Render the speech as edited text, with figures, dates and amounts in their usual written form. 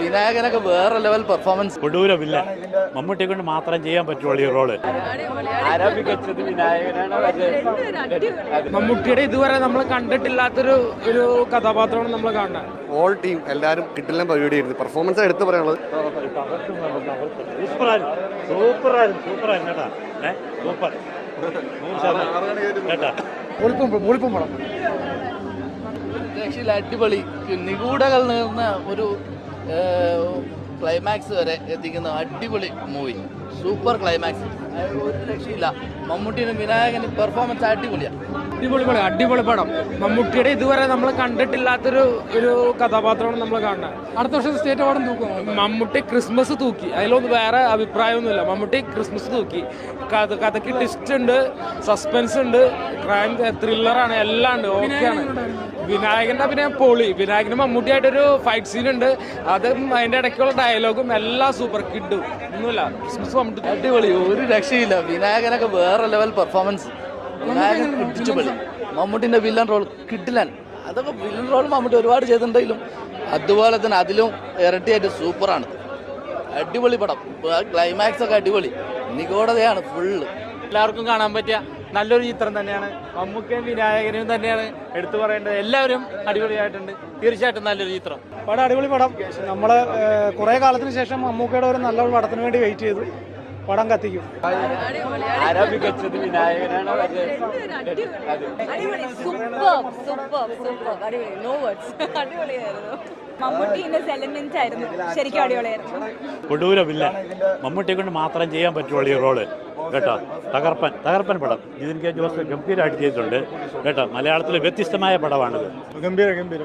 വിനായകനൊക്കെ വേറെ level performance. കൊടൂരമില്ല, മമ്മൂട്ടിയെ കൊണ്ട് മാത്രം ചെയ്യാൻ പറ്റുള്ളൂ ഈ റോള്. മമ്മൂട്ടിയുടെ ഇതുവരെ നമ്മൾ കണ്ടിട്ടില്ലാത്തൊരു കഥാപാത്രമാണ് നമ്മൾ കാണുന്നത്. ഓൾ ടീം എല്ലാവരും കിട്ടില്ല പരിപാടിയായിരുന്നു. പെർഫോമൻസ് എടുത്ത് പറയാനുള്ളത് രക്ഷയില്ല, അടിപൊളി. നിഗൂഢകൾ നേർന്ന ഒരു ക്ലൈമാക്സ് വരെ എത്തിക്കുന്ന അടിപൊളി മൂവി. സൂപ്പർ ക്ലൈമാക്സ്, ഒരു രക്ഷയില്ല. മമ്മൂട്ടിനും വിനായകനും പെർഫോമൻസ് അടിപൊളിയാണ്. അടിപൊളി പടം. മമ്മൂട്ടിയുടെ ഇതുവരെ നമ്മൾ കണ്ടിട്ടില്ലാത്തൊരു കഥാപാത്രമാണ് നമ്മൾ കാണുന്നത്. അടുത്ത വർഷം സ്റ്റേറ്റ് അവാർഡും തൂക്കും. മമ്മൂട്ടി ക്രിസ്മസ് തൂക്കി, അതിലൊന്നും വേറെ അഭിപ്രായമൊന്നുമില്ല. മമ്മൂട്ടി ക്രിസ്മസ് തൂക്കി. കഥയ്ക്ക് ട്വിസ്റ്റ് ഉണ്ട്, സസ്പെൻസ് ഉണ്ട്, ക്രൈം ത്രില്ലറാണ്, എല്ലാം ഉണ്ട്, ഓക്കെയാണ്. വിനായകന്റെ അഭിനയം പൊളി. വിനായകന് മമ്മൂട്ടിയായിട്ടൊരു ഫൈറ്റ് സീൻ ഉണ്ട്, അതും അതിന്റെ ഇടയ്ക്കുള്ള ഡയലോഗും എല്ലാം സൂപ്പർ. കിഡും ഒന്നുമില്ല, ക്രിസ്മസ് മമ്മൂട്ടി അടിപൊളി, ഒരു രക്ഷയില്ല. വിനായകനൊക്കെ വേറെ ലെവൽ പെർഫോമൻസ്. വിനായകൻ അടിപൊളി. മമ്മൂട്ടിന്റെ വില്ലൻ റോൾ കിട്ടില്ലാൻ, അതൊക്കെ വില്ലൻ റോൾ മമ്മൂട്ടി ഒരുപാട് ചെയ്തിട്ടുണ്ടെങ്കിലും അതുപോലെ തന്നെ അതിലും ഇരട്ടിയായിട്ട് സൂപ്പറാണ്. അടിപൊളി പടം, ക്ലൈമാക്സ് ഒക്കെ അടിപൊളി, നിഗൂഢതയാണ് ഫുള്ള്. എല്ലാവർക്കും കാണാൻ പറ്റിയ നല്ലൊരു ചിത്രം തന്നെയാണ്. മമ്മൂക്കയും വിനായകനും തന്നെയാണ് എടുത്തു പറയേണ്ടത്. എല്ലാവരും അടിപൊളിയായിട്ടുണ്ട്. തീർച്ചയായിട്ടും നല്ലൊരു ചിത്രം. പടം അടിപൊളി പടം. നമ്മൾ കുറേ കാലത്തിന് ശേഷം മമ്മൂക്കയുടെ ഒരു നല്ല പടത്തിന് വേണ്ടി വെയിറ്റ് ചെയ്തു. പടം കത്തിക്കും. കൊടൂരമില്ല, മമ്മൂട്ടിയെ കൊണ്ട് മാത്രം ചെയ്യാൻ പറ്റുള്ളൂ ഈ റോള് കേട്ടോ. തകർപ്പൻ പടം. ജിതിൻ കെ ജോസ് ഗംഭീരമായിട്ട് ചെയ്തിട്ടുണ്ട് കേട്ടോ. മലയാളത്തിലെ വ്യത്യസ്തമായ പടമാണിത്. ഗംഭീരം.